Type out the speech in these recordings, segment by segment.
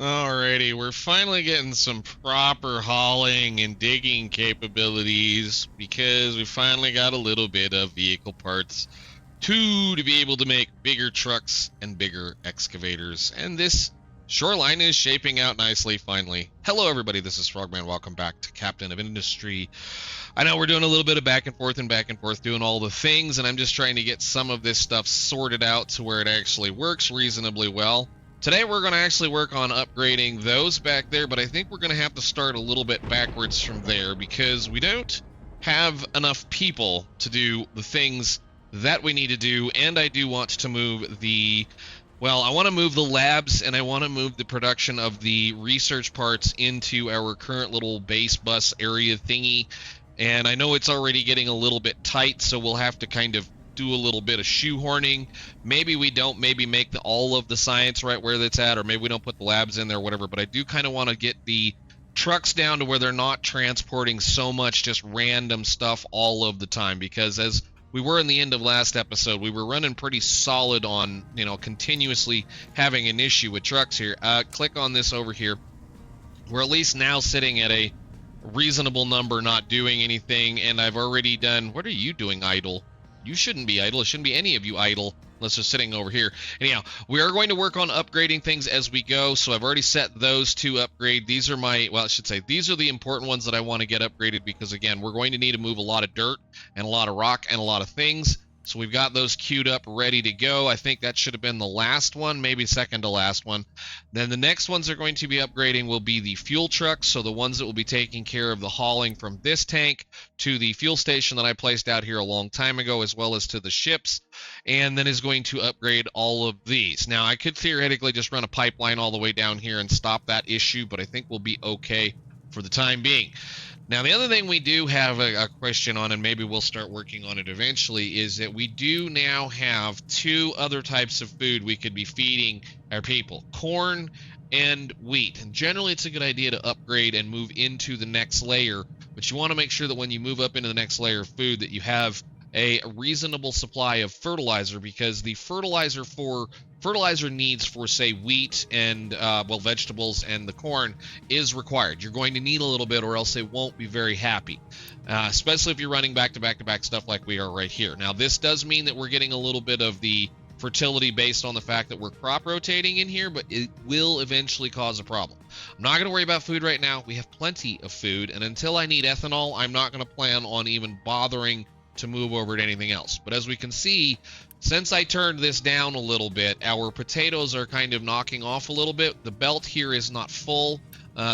Alrighty, we're finally getting some proper hauling and digging capabilities because we finally got a little bit of vehicle parts to be able to make bigger trucks and bigger excavators. And this shoreline is shaping out nicely finally. Hello everybody, this is Frogman. Welcome back to Captain of Industry. I know we're doing a little bit of back and forth doing all the things, and I'm just trying to get some of this stuff sorted out to where it actually works reasonably well. Today we're going to actually work on upgrading those back there, but I think we're going to have to start a little bit backwards from there because we don't have enough people to do the things that we need to do, and I do want to move I want to move the labs, and I want to move the production of the research parts into our current little base bus area thingy, and I know it's already getting a little bit tight, so we'll have to kind of do a little bit of shoehorning. Maybe we don't make all of the science right where that's at, or maybe we don't put the labs in there, whatever, but I do kind of want to get the trucks down to where they're not transporting so much just random stuff all of the time, because as we were in the end of last episode, we were running pretty solid on, continuously having an issue with trucks here. Click on this over here. We're at least now sitting at a reasonable number, not doing anything, and I've already done... What are you doing, idle? You shouldn't be idle. It shouldn't be any of you idle unless you're sitting over here. Anyhow, we are going to work on upgrading things as we go, so I've already set those to upgrade. These are these are the important ones that I want to get upgraded because, again, we're going to need to move a lot of dirt and a lot of rock and a lot of things. So we've got those queued up, ready to go. I think that should have been the last one, maybe second to last one. Then the next ones they're going to be upgrading will be the fuel trucks, so the ones that will be taking care of the hauling from this tank to the fuel station that I placed out here a long time ago, as well as to the ships, and then is going to upgrade all of these. Now, I could theoretically just run a pipeline all the way down here and stop that issue, but I think we'll be okay for the time being. Now, the other thing we do have a question on, and maybe we'll start working on it eventually, is that we do now have two other types of food we could be feeding our people: corn and wheat. And generally, it's a good idea to upgrade and move into the next layer, but you want to make sure that when you move up into the next layer of food that you have a reasonable supply of fertilizer, because the fertilizer needs for, say, wheat and vegetables and the corn is required. You're going to need a little bit, or else they won't be very happy, especially if you're running back-to-back stuff like we are right here. Now, this does mean that we're getting a little bit of the fertility based on the fact that we're crop rotating in here, but it will eventually cause a problem. I'm not going to worry about food right now. We have plenty of food, and until I need ethanol, I'm not going to plan on even bothering to move over to anything else. But as we can see, since I turned this down a little bit, our potatoes are kind of knocking off a little bit. The belt here is not full.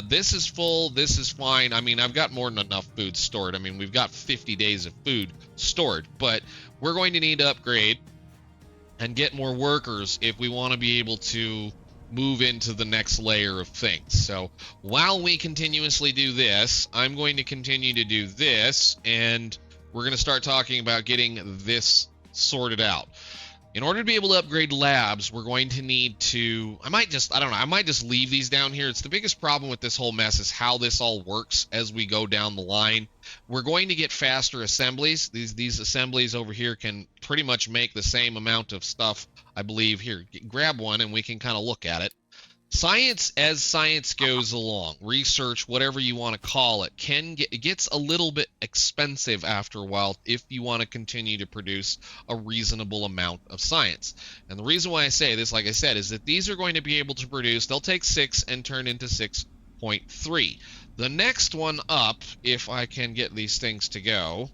This is full. This is fine. I mean, I've got more than enough food stored. I mean, we've got 50 days of food stored, but we're going to need to upgrade and get more workers if we want to be able to move into the next layer of things. So while we continuously do this, I'm going to continue to do this, and we're going to start talking about getting this sorted out. In order to be able to upgrade labs, we're going to need to, I might just leave these down here. It's the biggest problem with this whole mess is how this all works as we go down the line. We're going to get faster assemblies. These assemblies over here can pretty much make the same amount of stuff, I believe. Here, grab one and we can kind of look at it. Science, as science goes along, research, whatever you want to call it, it gets a little bit expensive after a while if you want to continue to produce a reasonable amount of science. And the reason why I say this, like I said, is that these are going to be able to produce, they'll take 6 and turn into 6.3. The next one up, if I can get these things to go,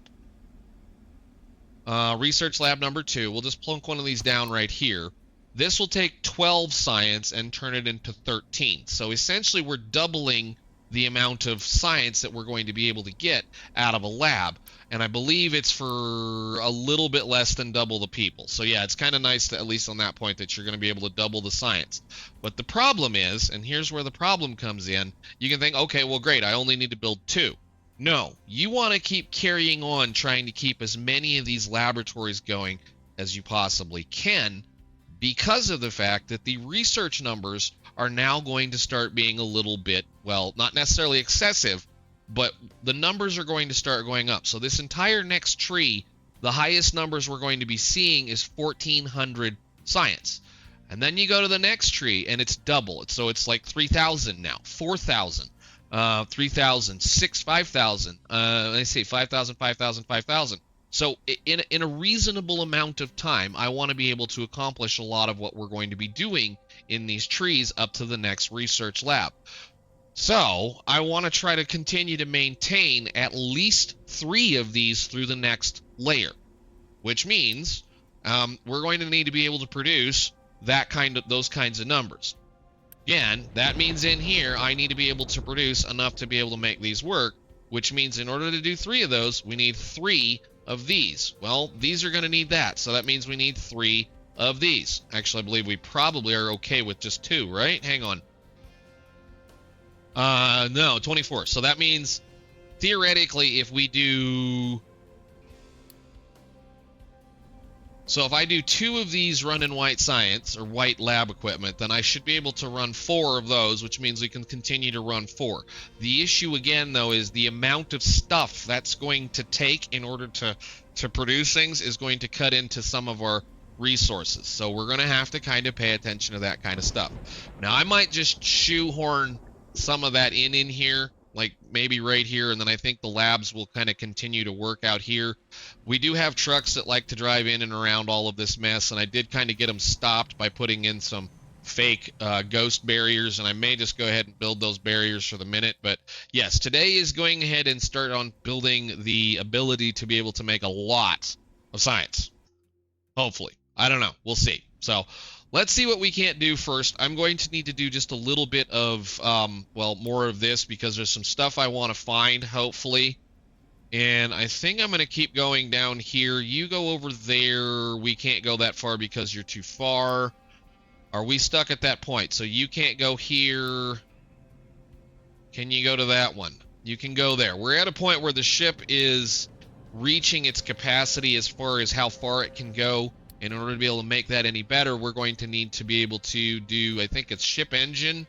research lab number 2, we'll just plunk one of these down right here. This will take 12 science and turn it into 13. So essentially we're doubling the amount of science that we're going to be able to get out of a lab. And I believe it's for a little bit less than double the people. So yeah, it's kind of nice to, at least on that point, that you're going to be able to double the science. But the problem is, and here's where the problem comes in, you can think, okay, well great, I only need to build 2. No, you want to keep carrying on trying to keep as many of these laboratories going as you possibly can, because of the fact that the research numbers are now going to start being a little bit, well, not necessarily excessive, but the numbers are going to start going up. So this entire next tree, the highest numbers we're going to be seeing is 1,400 science. And then you go to the next tree, and it's double. So it's like 3,000 now, 4,000, 3,000, 5,000. Let's see, 5,000, 5,000, 5,000. So in a reasonable amount of time, I want to be able to accomplish a lot of what we're going to be doing in these trees up to the next research lab. So I want to try to continue to maintain at least 3 of these through the next layer, which means we're going to need to be able to produce those kinds of numbers. Again, that means in here I need to be able to produce enough to be able to make these work, which means in order to do 3 of those, we need 3 of these. Well, these are going to need that, so that means we need 3 of these. Actually, I believe we probably are okay with just 2, right? Hang on. No, 24. So that means theoretically if we do... So if I do 2 of these run in white science or white lab equipment, then I should be able to run 4 of those, which means we can continue to run 4. The issue again, though, is the amount of stuff that's going to take in order to produce things is going to cut into some of our resources. So we're going to have to kind of pay attention to that kind of stuff. Now, I might just shoehorn some of that in here, like maybe right here, and then I think the labs will kind of continue to work out here. We do have trucks that like to drive in and around all of this mess, and I did kind of get them stopped by putting in some fake ghost barriers, and I may just go ahead and build those barriers for the minute. But yes, today is going ahead and start on building the ability to be able to make a lot of science. Hopefully. I don't know. We'll see. So let's see what we can't do first. I'm going to need to do just a little bit of, well, more of this because there's some stuff I want to find, hopefully. And I think I'm going to keep going down here. You go over there. We can't go that far because you're too far. Are we stuck at that point? So you can't go here. Can you go to that one? You can go there. We're at a point where the ship is reaching its capacity as far as how far it can go. In order to be able to make that any better, we're going to need to be able to do, I think it's ship engine.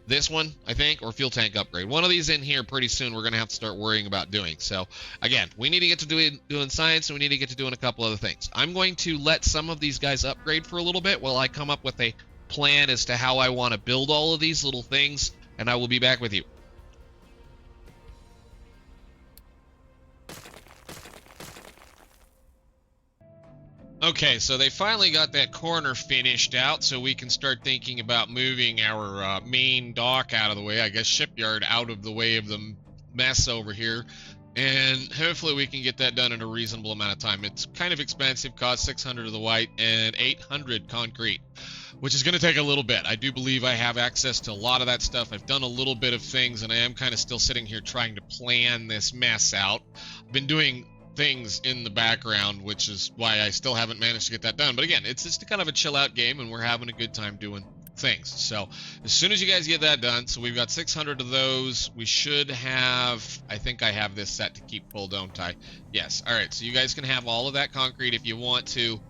This one, I think, or fuel tank upgrade. One of these in here pretty soon we're going to have to start worrying about doing. So, again, we need to get to doing science, and we need to get to doing a couple other things. I'm going to let some of these guys upgrade for a little bit while I come up with a plan as to how I want to build all of these little things, and I will be back with you. Okay, so they finally got that corner finished out, so we can start thinking about moving our main dock out of the way, I guess Shipyard out of the way of the mess over here, and hopefully we can get that done in a reasonable amount of time. It's kind of expensive, costs 600 of the white and 800 concrete, which is going to take a little bit. I do believe I have access to a lot of that stuff. I've done a little bit of things, and I am kind of still sitting here trying to plan this mess out. I've been doing things in the background, which is why I still haven't managed to get that done. But again, it's just kind of a chill out game, and we're having a good time doing things. So as soon as you guys get that done, so we've got 600 of those. We should have, I think I have this set to keep full, don't I? Yes. All right, so you guys can have all of that concrete if you want to.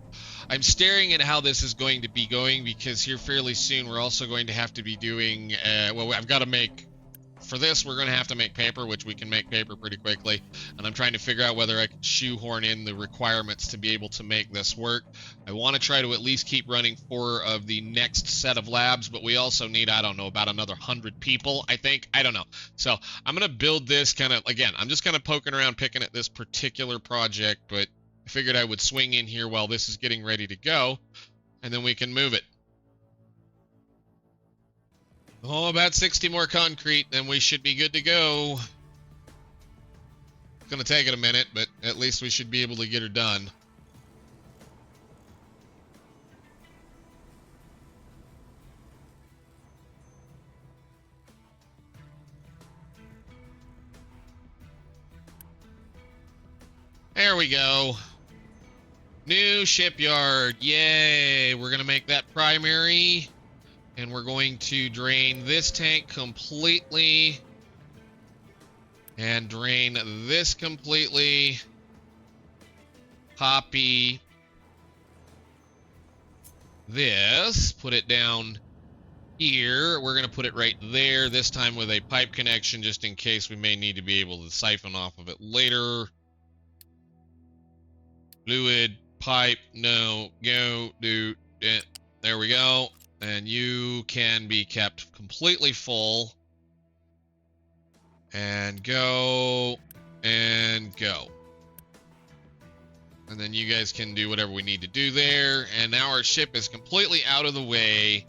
I'm staring at how this is going to be going because here fairly soon we're also going to have to be doing, well, I've got to make, for this we're going to have to make paper, which we can make paper pretty quickly, and I'm trying to figure out whether I can shoehorn in the requirements to be able to make this work. I want to try to at least keep running 4 of the next set of labs, but we also need, I don't know, about another 100 people, I think. I don't know. So I'm going to build this kind of, again, I'm just kind of poking around, picking at this particular project, but I figured I would swing in here while this is getting ready to go, and then we can move it. Oh, about 60 more concrete, then we should be good to go. It's going to take it a minute, but at least we should be able to get her done. There we go. New shipyard. Yay! We're going to make that primary. And we're going to drain this tank completely. And drain this completely. Copy this. Put it down here. We're going to put it right there. This time with a pipe connection just in case we may need to be able to siphon off of it later. Fluid, pipe, no, go, do, it. There we go. And you can be kept completely full. And go. And go. And then you guys can do whatever we need to do there. And now our ship is completely out of the way.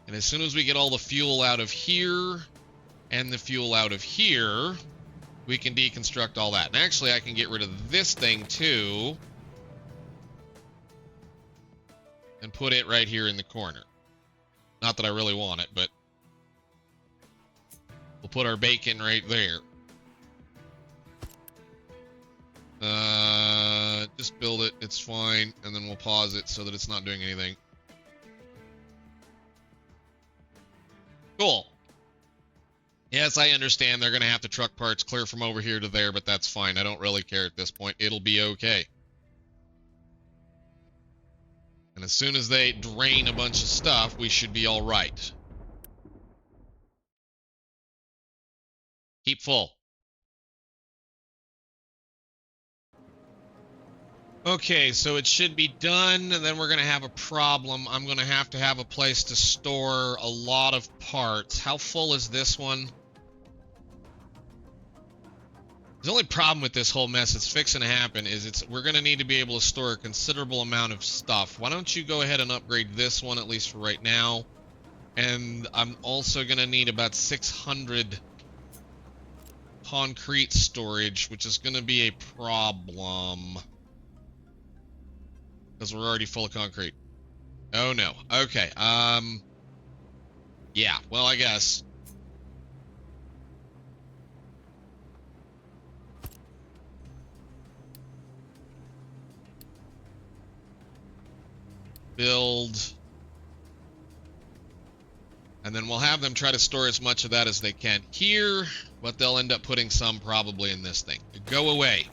And as soon as we get all the fuel out of here and the fuel out of here, we can deconstruct all that. And actually, I can get rid of this thing too. And put it right here in the corner. Not that I really want it, but we'll put our bacon right there. Just build it. It's fine. And then we'll pause it so that it's not doing anything. Cool. Yes, I understand they're going to have to truck parts clear from over here to there, but that's fine. I don't really care at this point. It'll be okay. And as soon as they drain a bunch of stuff, we should be all right. Keep full. Okay, so it should be done, and then we're going to have a problem. I'm going to have a place to store a lot of parts. How full is this one? The only problem with this whole mess that's fixing to happen is we're going to need to be able to store a considerable amount of stuff. Why don't you go ahead and upgrade this one, at least for right now. And I'm also going to need about 600 concrete storage, which is going to be a problem. Because we're already full of concrete. Oh, no. Okay. Yeah, well, I guess. Build. And then we'll have them try to store as much of that as they can here, but they'll end up putting some probably in this thing. Go away.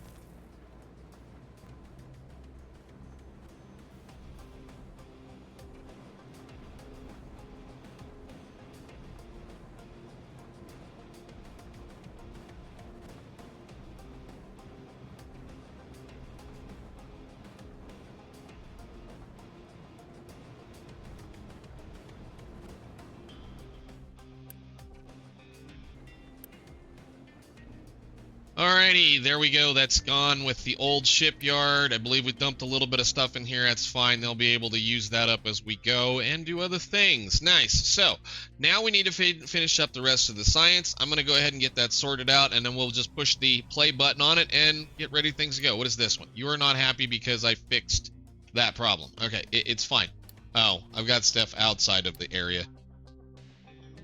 Alrighty, there we go. That's gone with the old shipyard. I believe we dumped a little bit of stuff in here. That's fine. They'll be able to use that up as we go and do other things. Nice. So, now we need to finish up the rest of the science. I'm going to go ahead and get that sorted out, and then we'll just push the play button on it and get ready things to go. What is this one? You are not happy because I fixed that problem. Okay, it's fine. Oh, I've got stuff outside of the area.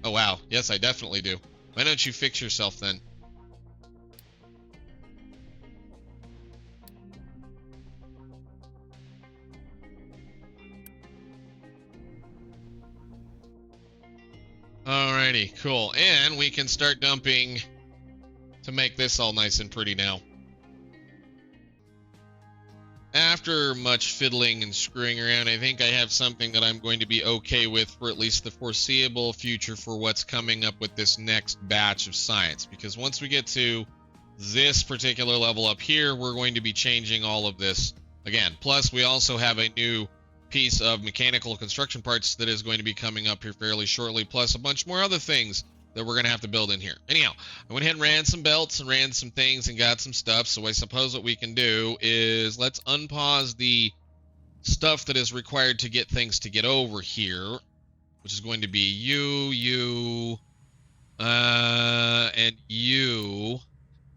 Oh, wow. Yes, I definitely do. Why don't you fix yourself then? Alrighty, cool. And we can start dumping to make this all nice and pretty now. After much fiddling and screwing around, I think I have something that I'm going to be okay with for at least the foreseeable future for what's coming up with this next batch of science. Because once we get to this particular level up here, we're going to be changing all of this again. Plus, we also have a new piece of mechanical construction parts that is going to be coming up here fairly shortly, plus a bunch more other things that we're going to have to build in here. Anyhow, I went ahead and ran some belts and ran some things and got some stuff, so I suppose what we can do is let's unpause the stuff that is required to get things to get over here, which is going to be you, and you.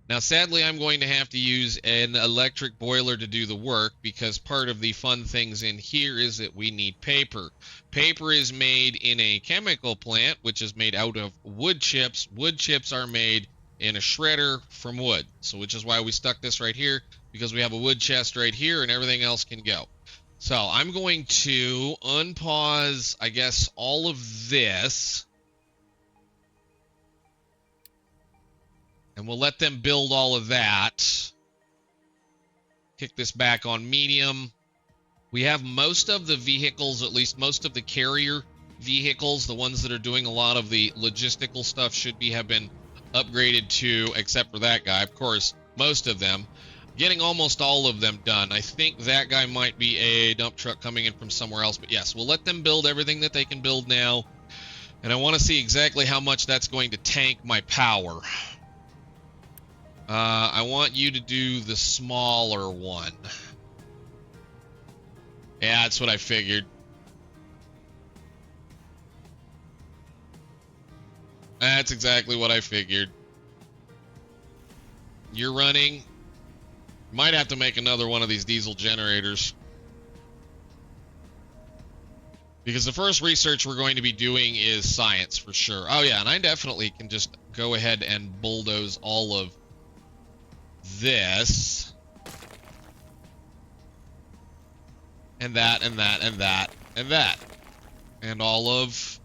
Now, sadly, I'm going to have to use an electric boiler to do the work because part of the fun things in here is that we need paper. Paper is made in a chemical plant, which is made out of wood chips. Wood chips are made in a shredder from wood, so which is why we stuck this right here, because we have a wood chest right here and everything else can go. So I'm going to unpause, I guess, all of this. And we'll let them build all of that. Kick this back on medium. We have most of the vehicles, at least most of the carrier vehicles, the ones that are doing a lot of the logistical stuff have been upgraded to, except for that guy, of course, most of them. Getting almost all of them done. I think that guy might be a dump truck coming in from somewhere else, but yes, we'll let them build everything that they can build now. And I want to see exactly how much that's going to tank my power. I want you to do the smaller one. Yeah, that's what I figured. That's exactly what I figured. You're running. Might have to make another one of these diesel generators. Because the first research we're going to be doing is science for sure. Oh yeah, and I definitely can just go ahead and bulldoze all of this. And that, and that, and that, and that. And all of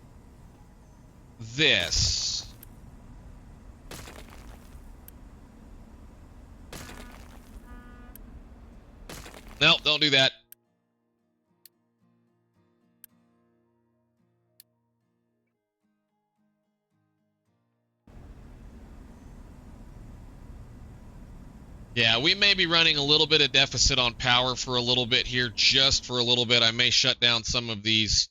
this. Nope, don't do that. Yeah, we may be running a little bit of deficit on power for a little bit here, just for a little bit. I may shut down some of these,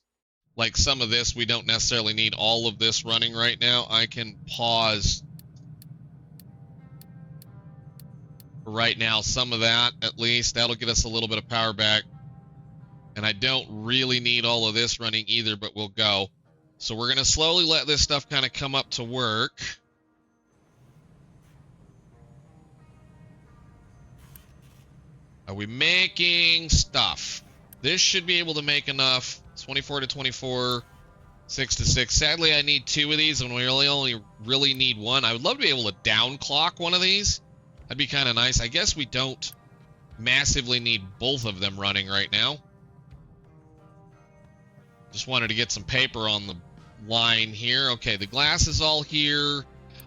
like some of this. We don't necessarily need all of this running right now. I can pause right now some of that, at least. That'll get us a little bit of power back. And I don't really need all of this running either, but we'll go. So we're going to slowly let this stuff kind of come up to work. Are we making stuff? This should be able to make enough. 24 to 24, 6 to 6. Sadly, I need 2 of these, and we only really need 1. I would love to be able to downclock one of these. That'd be kind of nice. I guess we don't massively need both of them running right now. Just wanted to get some paper on the line here. Okay, the glass is all here.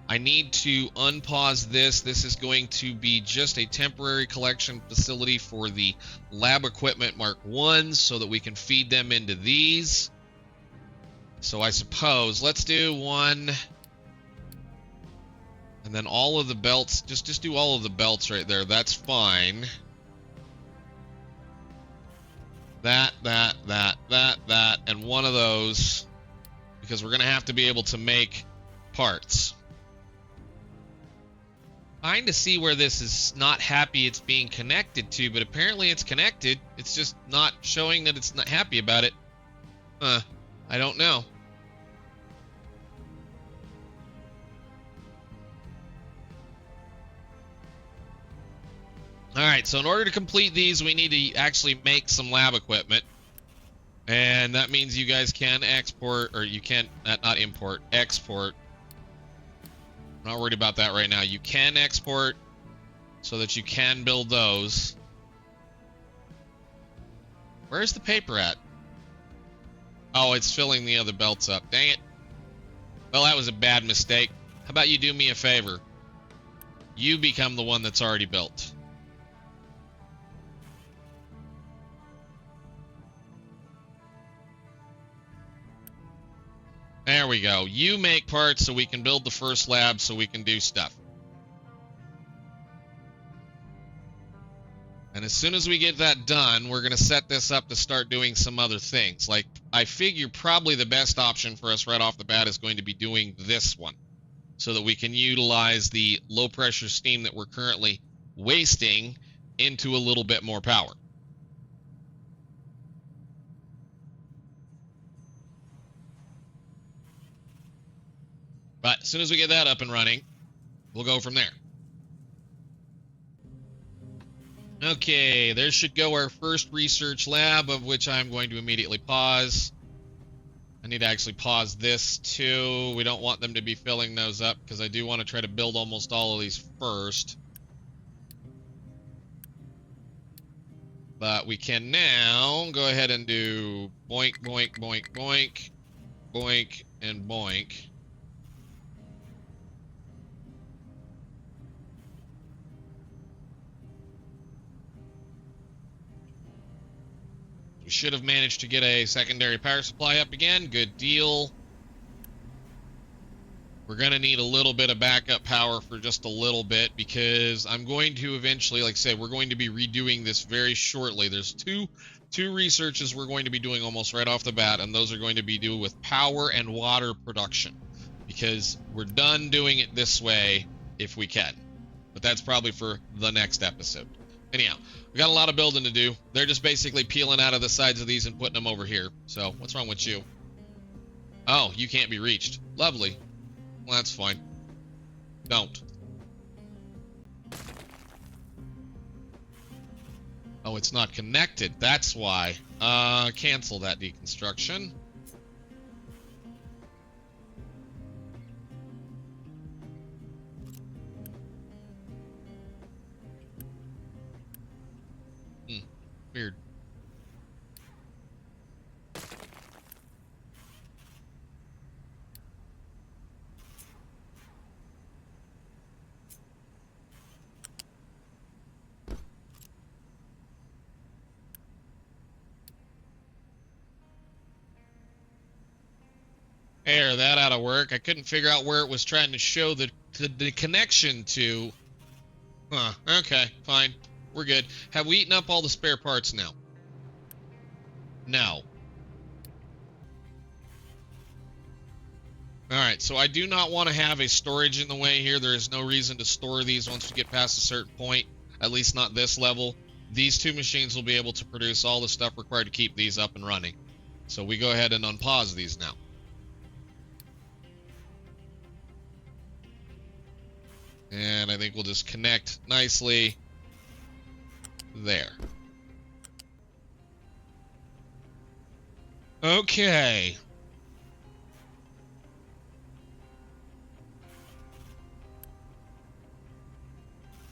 I need to unpause this. This is going to be just a temporary collection facility for the lab equipment Mark 1s so that we can feed them into these. So I suppose let's do 1. And then all of the belts, just do all of the belts right there. That's fine. That, and 1 of those, because we're going to have to be able to make parts. Trying to see where this is not happy it's being connected to, but apparently it's connected. It's just not showing that it's not happy about it. I don't know. Alright, so in order to complete these, we need to actually make some lab equipment. And that means you guys can export, or you can, not import, export. I'm not worried about that right now. You can export so that you can build those. Where's the paper at? Oh, it's filling the other belts up. Dang it. Well, that was a bad mistake. How about you do me a favor? You become the one that's already built. There we go. You make parts so we can build the first lab so we can do stuff. And as soon as we get that done, we're going to set this up to start doing some other things. Like, I figure probably the best option for us right off the bat is going to be doing this one, so that we can utilize the low-pressure steam that we're currently wasting into a little bit more power. But as soon as we get that up and running, we'll go from there. Okay, there should go our first research lab, of which I'm going to immediately pause. I need to actually pause this too. We don't want them to be filling those up because I do want to try to build almost all of these first. But we can now go ahead and do boink, boink, boink, boink, boink, and boink. We should have managed to get a secondary power supply up again. Good deal. We're going to need a little bit of backup power for just a little bit because I'm going to eventually, like I said, we're going to be redoing this very shortly. There's two researches we're going to be doing almost right off the bat, and those are going to be due with power and water production because we're done doing it this way if we can. But that's probably for the next episode. Anyhow, we got a lot of building to do. They're just basically peeling out of the sides of these and putting them over here. So what's wrong with you? Oh, you can't be reached. Lovely. Well, that's fine. Don't. Oh, it's not connected. That's why. Cancel that deconstruction. Weird. There, that ought to work. I couldn't figure out where it was trying to show the connection to. Huh, okay, fine. We're good. Have we eaten up all the spare parts now? No. Alright, so I do not want to have a storage in the way here. There is no reason to store these once we get past a certain point, at least not this level. These two machines will be able to produce all the stuff required to keep these up and running. So we go ahead and unpause these now. And I think we'll just connect nicely there. Okay.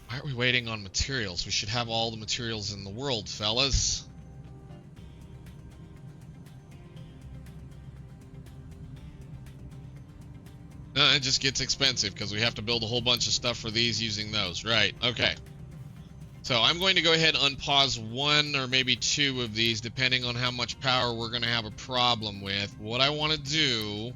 Why are we waiting on materials? We should have all the materials in the world, fellas. No, it just gets expensive because we have to build a whole bunch of stuff for these using those. Right, okay. So I'm going to go ahead and unpause one or maybe two of these depending on how much power we're going to have a problem with. What I want to do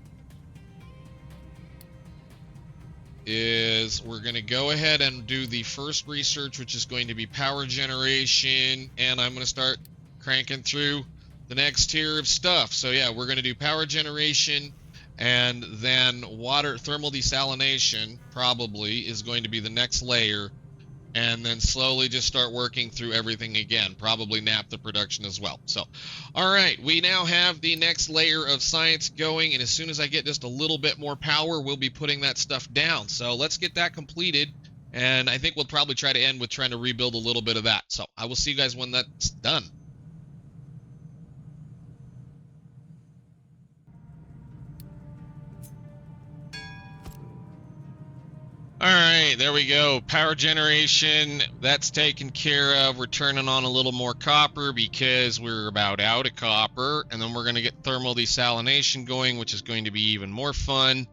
is we're going to go ahead and do the first research, which is going to be power generation, and I'm going to start cranking through the next tier of stuff. So yeah, we're going to do power generation, and then water thermal desalination probably is going to be the next layer, and then slowly just start working through everything again, probably naphtha production as well. So, all right, we now have the next layer of science going, and as soon as I get just a little bit more power, we'll be putting that stuff down. So let's get that completed, and I think we'll probably try to end with trying to rebuild a little bit of that. So I will see you guys when that's done. All right, there we go. Power generation, that's taken care of. We're turning on a little more copper because we're about out of copper. And then we're going to get thermal desalination going, which is going to be even more fun.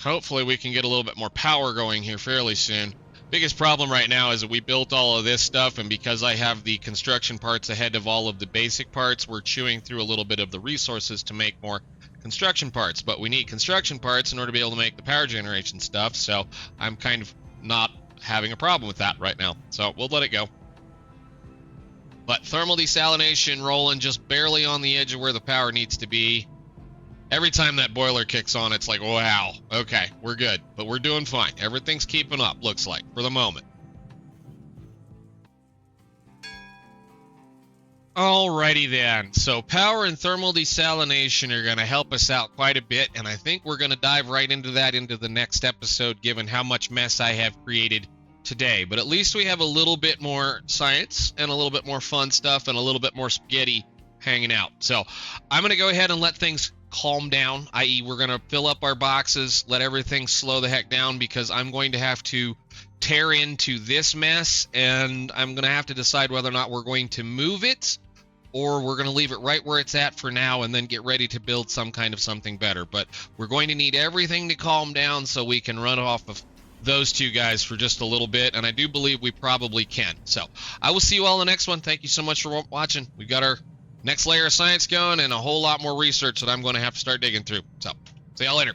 Hopefully we can get a little bit more power going here fairly soon. Biggest problem right now is that we built all of this stuff, and because I have the construction parts ahead of all of the basic parts, we're chewing through a little bit of the resources to make more construction parts. But we need construction parts in order to be able to make the power generation stuff, so I'm kind of not having a problem with that right now. So we'll let it go. But thermal desalination rolling just barely on the edge of where the power needs to be. Every time that boiler kicks on, it's like, wow, okay, we're good. But we're doing fine. Everything's keeping up, looks like, for the moment. Alrighty then. So power and thermal desalination are going to help us out quite a bit, and I think we're going to dive right into that into the next episode, given how much mess I have created today. But at least we have a little bit more science and a little bit more fun stuff and a little bit more spaghetti hanging out. So I'm going to go ahead and let things calm down, i.e. we're going to fill up our boxes, let everything slow the heck down, because I'm going to have to tear into this mess, and I'm going to have to decide whether or not we're going to move it or we're going to leave it right where it's at for now and then get ready to build some kind of something better. But we're going to need everything to calm down so we can run off of those two guys for just a little bit, and I do believe we probably can. So I will see you all in the next one. Thank you so much for watching. We've got our next layer of science going and a whole lot more research that I'm going to have to start digging through. So see y'all later.